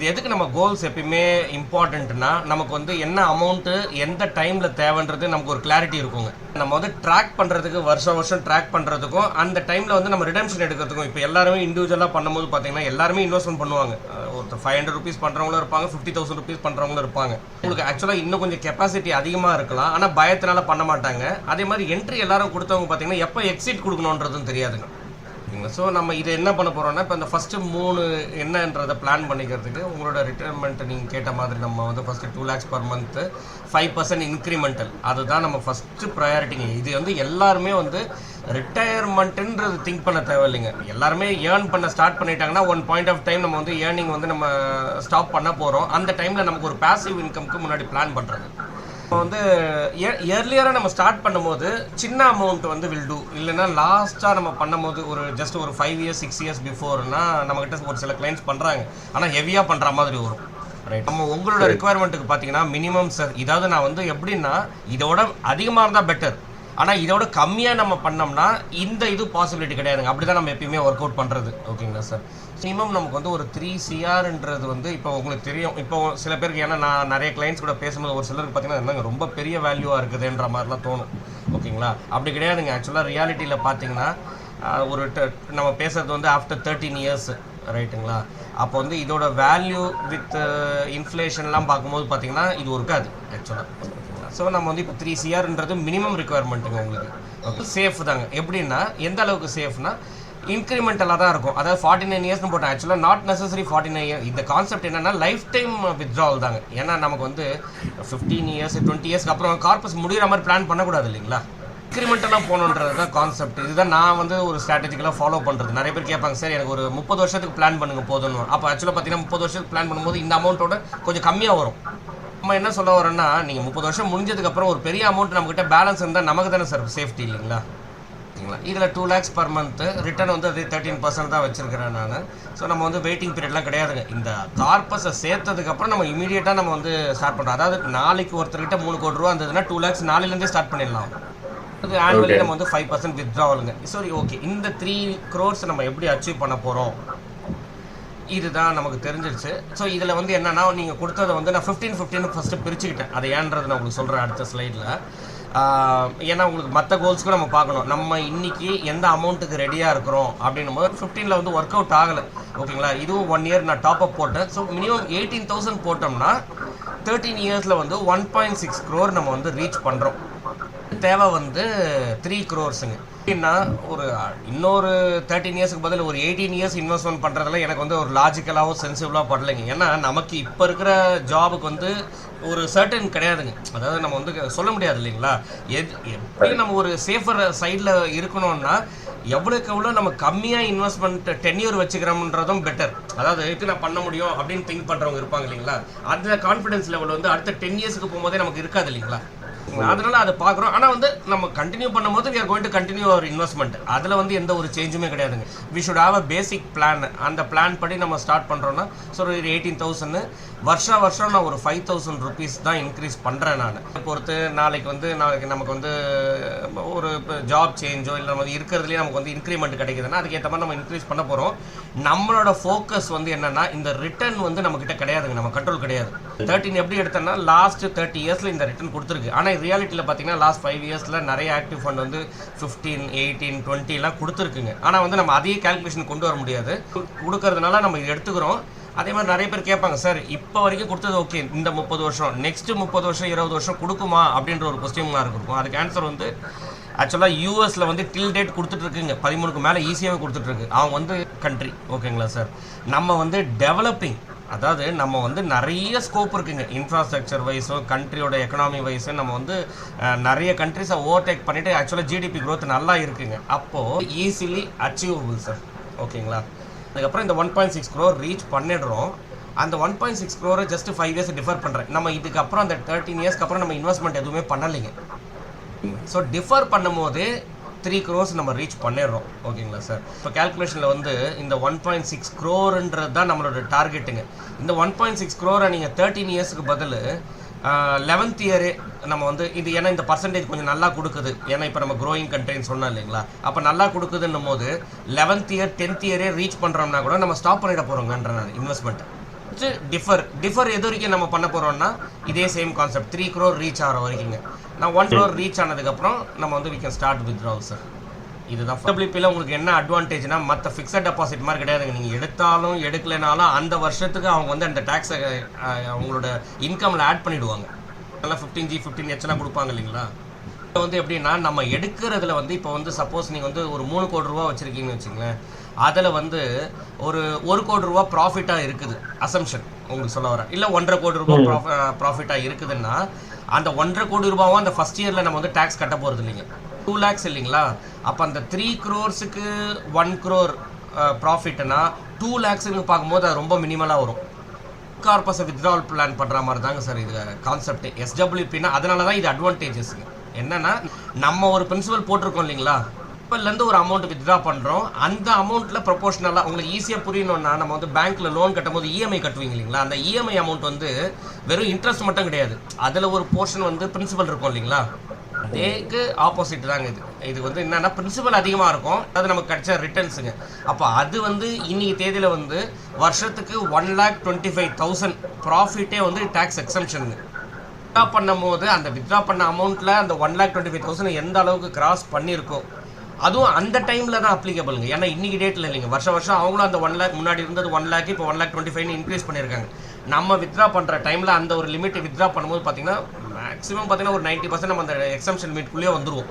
இது எதுக்கு நம்ம கோல்ஸ் எப்பயுமே இம்பார்ட்டன்ட்னா நமக்கு வந்து என்ன அமௌண்ட்டு எந்த டைமில் தேவைன்றது நமக்கு ஒரு கிளாரிட்டி இருக்குங்க. நம்ம வந்து ட்ராக் பண்ணுறதுக்கு வருஷம் ட்ராக் பண்ணுறதுக்கும் அந்த டைமில் வந்து நம்ம ரிடம்ஷன் எடுக்கிறதுக்கும் இப்போ எல்லாருமே இண்டிவிஜுவலாக பண்ணும்போது பார்த்தீங்கன்னா எல்லாருமே இன்வெஸ்ட்மெண்ட் பண்ணுவாங்க. ஒருத்தர் 500 rupees பண்ணுறவங்களும் இருப்பாங்க, 50,000 rupees பண்ணுறவங்களும் இருப்பாங்க. உங்களுக்கு ஆக்சுவலாக இன்னும் கொஞ்சம் கெப்பாசிட்டி அதிகமாக இருக்கலாம், ஆனால் பயத்தினால பண்ண மாட்டாங்க. அதே மாதிரி என்ட்ரி எல்லாரும் கொடுத்தவங்க பார்த்தீங்கன்னா எப்போ எக்ஸிட் கொடுக்கணுன்றதும் தெரியாதுங்க. ஸோ நம்ம இதை என்ன பண்ண போகிறோம்னா இப்போ இந்த ஃபஸ்ட்டு 3 என்னன்றதை பிளான் பண்ணிக்கிறதுக்கு உங்களோட ரிட்டைர்மெண்ட் நீங்கள் கேட்ட மாதிரி நம்ம வந்து first 2 lakhs per month 5% incremental அதுதான் நம்ம ஃபஸ்ட்டு ப்ரையாரிட்டிங்க. இது வந்து எல்லாருமே வந்து ரிட்டையர்மெண்ட்டுன்றது திங்க் பண்ண தேவையில்லைங்க. எல்லாருமே ஏர்ன் பண்ண ஸ்டார்ட் பண்ணிட்டாங்கன்னா ஒன் பாயிண்ட் ஆஃப் டைம் நம்ம வந்து ஏர்னிங் வந்து நம்ம ஸ்டாப் பண்ண போகிறோம். அந்த டைமில் நமக்கு ஒரு பேசிவ் இன்கம்க்கு முன்னாடி பிளான் பண்ணுறது. வந்து இயர்லியராக நம்ம ஸ்டார்ட் பண்ணும்போது சின்ன அமௌண்ட் வந்து வில் டூ, இல்லைன்னா லாஸ்ட்டாக நம்ம பண்ணும்போது ஒரு ஜஸ்ட் ஒரு 5 years 6 years பிஃபோர்னா நம்மகிட்ட ஒரு சில கிளைண்ட்ஸ் பண்ணுறாங்க, ஆனால் ஹெவியாக பண்ணுற மாதிரி வரும். ரைட், நம்ம உங்களோட ரெக்குவயர்மெண்ட்டுக்கு பார்த்தீங்கன்னா மினிமம் சார், இதாவது நான் வந்து எப்படின்னா இதோட அதிகமாக இருந்தால் பெட்டர், ஆனால் இதோட கம்மியாக நம்ம பண்ணோம்னா இந்த இது பாசிபிலிட்டி கிடையாதுங்க. அப்படி தான் நம்ம எப்பயுமே ஒர்க் அவுட் பண்ணுறது. ஓகேங்களா சார்? மினிமம் நமக்கு வந்து ஒரு 3 CRன்றது வந்து இப்போ உங்களுக்கு தெரியும். இப்போ சில பேருக்கு ஏன்னா நான் நிறைய கிளைண்ட்ஸ் கூட பேசும்போது ஒரு சிலருக்கு பார்த்தீங்கன்னா என்னங்க ரொம்ப பெரிய வேல்யூவாக இருக்குதுன்ற மாதிரிலாம் தோணும். ஓகேங்களா? அப்படி கிடையாதுங்க. ஆக்சுவலாக ரியாலிட்டியில் பார்த்தீங்கன்னா ஒரு நம்ம பேசுகிறது வந்து ஆஃப்டர் 13 years, ரைட்டுங்களா? அப்போ வந்து இதோட வேல்யூ வித் இன்ஃப்ளேஷன்லாம் பார்க்கும்போது பார்த்தீங்கன்னா இது இருக்காது ஆக்சுவலாக. ஸோ நம்ம வந்து இப்போ 3 CRன்றது மினிமம் ரிக்குவயர்மெண்ட்டுங்க உங்களுக்கு. ஓகே, சேஃப் தாங்க. எப்படின்னா எந்த அளவுக்கு சேஃப்னா இன்க்ரிமெண்டலாக தான் இருக்கும். அதாவது 49 yearsனு போட்டேன், ஆக்சுவலாக நாட் நெசசரி 49 years. இந்த கான்செப்ட் என்னன்னா லைஃப் டைம் வித்ட்ராவல் தாங்க. ஏன்னா நமக்கு வந்து 15 years 20 yearsக்கு அப்புறம் கார்பஸ் முடிகிற மாதிரி பிளான் பண்ணக்கூடாது இல்லைங்களா? இன்க்ரிமெண்டலாக போகணுன்றது தான் கான்செப்ட். இதுதான் நான் வந்து ஒரு ஸ்ட்ராட்டஜிக்கலாக ஃபாலோ பண்ணுறது. நிறைய பேர் கேட்பாங்க, சார் எனக்கு ஒரு 30 வருஷத்துக்கு பிளான் பண்ணுங்க போதும்னு. அப்போ ஆக்சுவலாக பார்த்தீங்கன்னா 30 வருஷத்துக்கு பிளான் பண்ணும்போது இந்த அமௌண்ட்டோட கொஞ்சம் கம்மியாக வரும். நம்ம என்ன சொல்ல வரோன்னா, நீங்கள் 30 வருஷம் முடிஞ்சதுக்கப்புறம் ஒரு பெரிய அமௌண்ட் நம்மகிட்ட பேலன்ஸ் இருந்தால் நமக்கு தானே சார் சேஃப்டி இல்லைங்களா? ஓகேங்களா? இதில் 2 lakhs per month ரிட்டர்ன் வந்து அது 13% தான் வச்சுருக்கிறேன் நான். ஸோ நம்ம வந்து வெயிட்டிங் பீரியட்லாம் கிடையாதுங்க. இந்த கார்பஸை சேர்த்ததுக்கப்புறம் நம்ம இமீடியட்டாக நம்ம வந்து ஸ்டார்ட் பண்ணுறோம். அதாவது நாளைக்கு ஒருத்தர்கிட்ட 3 கோடி ரூபா இருந்ததுன்னா 2 lakhs நாளையிலேருந்தே ஸ்டார்ட் பண்ணிடலாம். அது ஆனுவலி நம்ம வந்து 5% வித்ட்ராவலுங்க. சரி, ஓகே. இந்த 3 crores நம்ம எப்படி அச்சீவ் பண்ண போகிறோம் இதுதான் நமக்கு தெரிஞ்சிருச்சு. ஸோ இதில் வந்து என்னன்னா நீங்கள் கொடுத்ததை வந்து நான் 15 ஃபஸ்ட்டு பிரிச்சுக்கிட்டேன். அதை ஏன்றது நான் உங்களுக்கு சொல்கிறேன் அடுத்த ஸ்லைடில். ஏன்னா உங்களுக்கு மற்ற கோல்ஸ்க்கும் நம்ம பார்க்கணும். நம்ம இன்னைக்கு எந்த அமௌண்ட்டுக்கு ரெடியாக இருக்கிறோம் அப்படின்னும் போது 15ல் வந்து ஒர்க் அவுட் ஆகலை. ஓகேங்களா? இதுவும் 1 year நான் டாப் அப் போட்டேன். ஸோ மினிமம் 18,000 போட்டோம்னா 13 yearsல வந்து 1.6 crore நம்ம வந்து ரீச் பண்ணுறோம். தேவை வந்து 3 croresங்க. எப்படின்னா ஒரு இன்னொரு 13 yearsக்கு பதில் ஒரு 18 years இன்வெஸ்ட்மெண்ட் பண்ணுறதுல எனக்கு வந்து ஒரு லாஜிக்கலாகவும் சென்சிபிளாக படலைங்க. ஏன்னா நமக்கு இப்போ இருக்கிற ஜாபுக்கு வந்து ஒரு சர்டன் கிடையாதுங்க. அதாவது நம்ம வந்து சொல்ல முடியாது இல்லைங்களா? எப்படி நம்ம ஒரு சேஃபர் சைடில் இருக்கணும்னா எவ்வளோக்கு எவ்வளோ நம்ம கம்மியாக இன்வெஸ்ட்மெண்ட் டென்யூர் வச்சுக்கிறோம்ன்றதும் பெட்டர். அதாவது இது நான் பண்ண முடியும் அப்படின்னு திங்க் பண்ணுறவங்க இருப்பாங்க இல்லைங்களா? அந்த கான்ஃபிடன்ஸ் லெவல் வந்து அடுத்த 10 yearsக்கு போகும்போதே நமக்கு இருக்காது இல்லைங்களா? அதனால அதை பார்க்குறோம். ஆனால் வந்து நம்ம கண்டினியூ பண்ணும்போது we are going to continue our investment. அதில் வந்து எந்த ஒரு சேஞ்சுமே கிடையாதுங்க. we should have a basic plan. அந்த பிளான் படி நம்ம ஸ்டார்ட் பண்ணுறோன்னா ஸோ ஒரு 18,000 வருஷம் நான் ஒரு 5,000 rupees தான் இன்க்ரீஸ் பண்ணுறேன் நான். பொறுத்து நாளைக்கு நமக்கு வந்து ஒரு ஜாப் சேஞ்சோ இல்லை நம்ம இருக்கிறதுலேயே நமக்கு வந்து இன்க்ரிமெண்ட் கிடைக்குதுன்னா அதுக்கேற்ற மாதிரி நம்ம இன்க்ரீஸ் பண்ண போகிறோம். நம்மளோட ஃபோக்கஸ் வந்து என்னன்னா இந்த ரிட்டர்ன் வந்து நம்மக்கிட்ட கிடையாதுங்க, நம்ம கண்ட்ரோல் கிடையாது. 13 எப்படி எடுத்தோம்னா லாஸ்ட் 30 yearsல இந்த ரிட்டர்ன் கொடுத்துருக்கு. ஆனால் ரியாலிட்டியில் பார்த்தீங்கன்னா லாஸ்ட் 5 yearsல நிறைய ஆக்டிவ் ஃபண்ட் வந்து 15, 18, 20 கொடுத்துருக்குங்க. ஆனால் வந்து நம்ம அதே கால்குலேஷன் கொண்டு வர முடியாது. கொடுக்கறதுனால நம்ம இது எடுத்துக்கிறோம். அதே மாதிரி நிறைய பேர் கேட்பாங்க, சார் இப்போ வரைக்கும் கொடுத்தது ஓகே, இந்த 30 வருஷம் நெக்ஸ்ட் 30 வருஷம் 20 வருஷம் கொடுக்குமா அப்படின்ற ஒரு கொஸ்டின் மார்க் இருக்கும். அதுக்கு ஆன்சர் வந்து ஆக்சுவலாக யூஎஸில் வந்து டில் டேட் கொடுத்துட்ருக்குங்க. 13க்கு மேலே ஈஸியாகவே கொடுத்துட்ருக்கு. அவங்க வந்து கண்ட்ரி. ஓகேங்களா சார்? நம்ம வந்து டெவலப்பிங், அதாவது நம்ம வந்து நிறைய ஸ்கோப் இருக்குங்க. இன்ஃப்ராஸ்ட்ரக்சர் வைஸோ கண்ட்ரியோட எக்கனாமி வைஸோ நம்ம வந்து நிறைய கண்ட்ரிஸை ஓவர்டேக் பண்ணிவிட்டு ஆக்சுவலாக ஜிடிபி க்ரோத் நல்லா இருக்குங்க. அப்போது ஈஸிலி அச்சீவபிள் சார். ஓகேங்களா? அதுக்கப்புறம் இந்த 1.6 crore ரீச் பண்ணிடுறோம். அந்த 1.6 crore ஜஸ்ட் 5 years டிஃபர் பண்ணுறேன். நம்ம இதுக்கப்புறம் அந்த 13 yearsக்கு அப்புறம் நம்ம இன்வெஸ்ட்மெண்ட் எதுவுமே பண்ணலைங்க. ஸோ டிஃபர் பண்ணும் போதே 3 crores நம்ம ரீச் பண்ணிடுறோம். ஓகேங்களா சார்? இப்போ கேல்குலேஷனில் வந்து இந்த 1.6 crore தான் நம்மளோட டார்கெட்டுங்க. இந்த 1.6 crore நீங்கள் 13 yearsக்கு பதில் 11th year நம்ம வந்து இது ஏன்னா இந்த பர்சன்டேஜ் கொஞ்சம் நல்லா கொடுக்குது. ஏன்னா இப்போ நம்ம க்ரோயிங் கண்ட்ரின்னு சொன்னோம் இல்லைங்களா? அப்போ நல்லா கொடுக்குதுன்னும் போது 11th year 10th year reach பண்ணுறோம்னா கூட நம்ம ஸ்டாப் பண்ணிட போகிறோங்கன்ற இன்வெஸ்ட்மெண்ட். டிஃபர் எது வரைக்கும் நம்ம பண்ண போகிறோம்னா இதே சேம் கான்செப்ட் 3 crore ரீச் ஆகிற வரைக்குங்க. நான் 1 crore ரீச் ஆனதுக்கப்புறம் நம்ம வந்து we can start withdrawal sir. இதுதான் FWPல உங்களுக்கு என்ன அட்வான்டேஜ்னா மற்ற ஃபிக்ஸட் டெபாசிட் மாதிரி கிடையாதுங்க. நீங்கள் எடுத்தாலும் எடுக்கலைனாலும் அந்த வருஷத்துக்கு அவங்க வந்து அந்த டேக்ஸை அவங்களோட இன்கமில் ஆட் பண்ணிவிடுவாங்க. அதெல்லாம் 15G 15H கொடுப்பாங்க இல்லைங்களா. இப்போ வந்து எப்படின்னா நம்ம எடுக்கிறதுல வந்து இப்போ வந்து சப்போஸ் நீங்கள் வந்து ஒரு 3 கோடி ரூபா வச்சுருக்கீங்கன்னு வச்சுங்களேன், அதில் வந்து ஒரு 1 கோடி ரூபா ப்ராஃபிட்டாக இருக்குது அசம்ஷன் உங்களுக்கு சொல்ல வரேன், இல்லை 1.5 கோடி ரூபா ப்ராஃபிட்டாக இருக்குதுன்னா அந்த 1.5 கோடி ரூபாவும் அந்த ஃபஸ்ட் இயரில் நம்ம வந்து டேக்ஸ் கட்ட போகிறது இல்லைங்க. 2 lakhs இல்லைங்களா. அப்போ அந்த 3 crores-க்கு 1 crore ப்ராஃபிட்னா 2 lakhs-ன்னு பார்க்கும்போது அது ரொம்ப மினிமலாக வரும். கார்பஸை வித்ட்ராவல் பிளான் பண்ணுற மாதிரி தாங்க சார் இது கான்செப்ட். SWPனா அதனால தான் இது அட்வான்டேஜஸ்ங்க. என்னன்னா நம்ம ஒரு பிரின்சிபல் போட்டிருக்கோம் இல்லைங்களா, இப்போலேருந்து ஒரு அமௌண்ட் வித்ட்ரா பண்ணுறோம், அந்த அமௌண்ட்டில் ப்ரொபோஷனலாக உங்களுக்கு ஈஸியாக புரியணும்னா நம்ம வந்து பேங்க்கில் லோன் கட்டும் போது இஎம்ஐ கட்டுவீங்க இல்லைங்களா, அந்த இஎம்ஐ அமௌண்ட் வந்து வெறும் இன்ட்ரெஸ்ட் மட்டும் கிடையாது, அதில் ஒரு போர்ஷன் வந்து பிரின்சிபல் இருக்கும் இல்லைங்களா. அதேக்கு ஆப்போசிட் தாங்க இது வந்து என்னன்னா பிரின்சிபல் அதிகமாக இருக்கும், அது நமக்கு கிடைச்ச ரிட்டர்ன்ஸுங்க. அப்போ அது வந்து இன்னைக்கு தேதியில் வந்து வருஷத்துக்கு 1,25,000 ப்ராஃபிட்டே வந்து டேக்ஸ் எக்ஸம்ஷனுங்க. வித்ட்ரா பண்ணும் போது அந்த வித்ட்ரா பண்ண அமௌண்ட்டில் அந்த 1,25,000 எந்த அளவுக்கு கிராஸ் பண்ணியிருக்கோம் அதுவும் அந்த டைமில் தான் அப்ளிகபிளுங்க. ஏன்னா இன்னைக்கு டேட்டில் இல்லைங்க, வருஷம் அவங்களும் அந்த 1 lakh முன்னாடி இருந்தது 1 lakh இப்போ 1,25,000 இன்க்ரீஸ் பண்ணியிருக்காங்க. நம்ம வித்ட்ரா பண்ணுற டைமில் அந்த ஒரு லிமிட் வித்ட்ரா பண்ணும்போது பார்த்தீங்கன்னா மேக்ஸிமம் பார்த்தீங்கன்னா ஒரு 90% நம்ம அந்த எக்ஸம்ஷன் லிமிட்குள்ளேயே வந்துடுவோம்.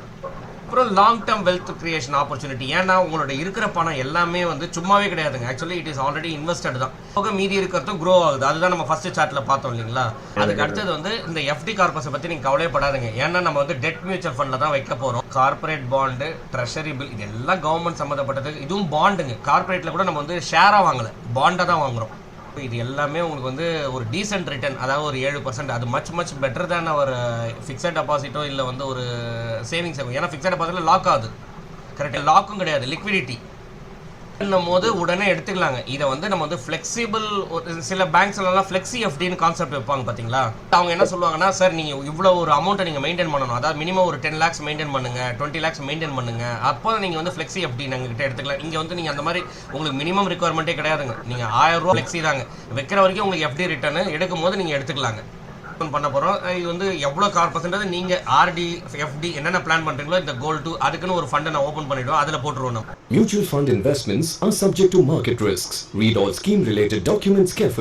அப்புறம் long term wealth creation opportunity. ஏன்னா உங்களோட இருக்கிற பணம் எல்லாமே வந்து சும்மாவே கிடையாதுங்க. Actually it is already invested தான். போக மீதி இருக்கிறதும் க்ரோ ஆகுது. அதுதான் நம்ம ஃபர்ஸ்ட் சார்ட்டில் பார்த்தோம் இல்லைங்களா. அதுக்கு அடுத்தது வந்து இந்த FD கார்பஸை பற்றி நீங்கள் கவலைப்படாதுங்க. ஏன்னா நம்ம வந்து டெட் மியூச்சுவல் ஃபண்டில் தான் வைக்க போகிறோம். கார்பரேட் பாண்டு, ட்ரெஷரி பில், இதெல்லாம் கவர்மெண்ட் சம்மந்தப்பட்டது. இதுவும் பாண்டுங்க. கார்பரேட்டில் கூட நம்ம வந்து ஷேராக வாங்கலை, பாண்டை தான் வாங்குகிறோம். இது எல்லாமே உங்களுக்கு வந்து ஒரு டீசென்ட் ரிட்டர்ன், அதாவது ஒரு 7%. அது மச் பெட்டர் தான் ஒரு ஃபிக்ஸட் டெபாசிட்டோ இல்லை வந்து ஒரு சேவிங்ஸ் ஆகும். ஏன்னா ஃபிக்ஸட் டெபாசிட்டில் லாக் ஆகுது, கரெக்டாக லாக்கும் கிடையாது, லிக்விடிட்டி போது உடனே எடுத்துக்கலாங்க. இதை வந்து நம்ம வந்து ஃப்ளெக்சிபிள், சில பேங்க்ஸ்லாம் ஃப்ளெக்ஸி FDன்னு கான்செப்ட் வைப்பாங்க பார்த்தீங்களா. அவங்க என்ன சொல்லுவாங்கன்னா, சார் நீங்கள் இவ்வளோ ஒரு அமௌண்ட்டை நீங்கள் மெயின்டைன் பண்ணணும், அதாவது மினிமம் ஒரு 10 lakhs மெயின்டைன் பண்ணுங்க, 20 lakhs மெயின்டைன் பண்ணுங்க, அப்போ நீங்கள் வந்து ஃப்ளெக்ஸி FD நாங்ககிட்ட எடுத்துக்கலாம். இங்கே வந்து நீங்கள் அந்த மாதிரி உங்களுக்கு மினிமம் ரிக்குவயர்மெண்ட்டே கிடையாதுங்க. நீங்கள் 1000 ரூபா ஃப்ளெக்ஸி தாங்க வைக்கிற வரைக்கும் உங்களுக்கு FD ரிட்டர்னு எடுக்கும் போது நீங்கள் எடுத்துக்கலாங்க. பண்ண போகிறோம். இது வந்து எவ்வளோ கார்பர்சன்ட் நீங்கள் RD FD என்னென்ன பிளான் பண்ணுறீங்களோ இந்த கோல்டு அதுக்குன்னு ஒரு ஃபண்டை நான் ஓப்பன் பண்ணிவிடுவோம், அதில் போட்டுருவோம். நம்ம Mutual fund investments are subject to market risks. Read all scheme related documents carefully.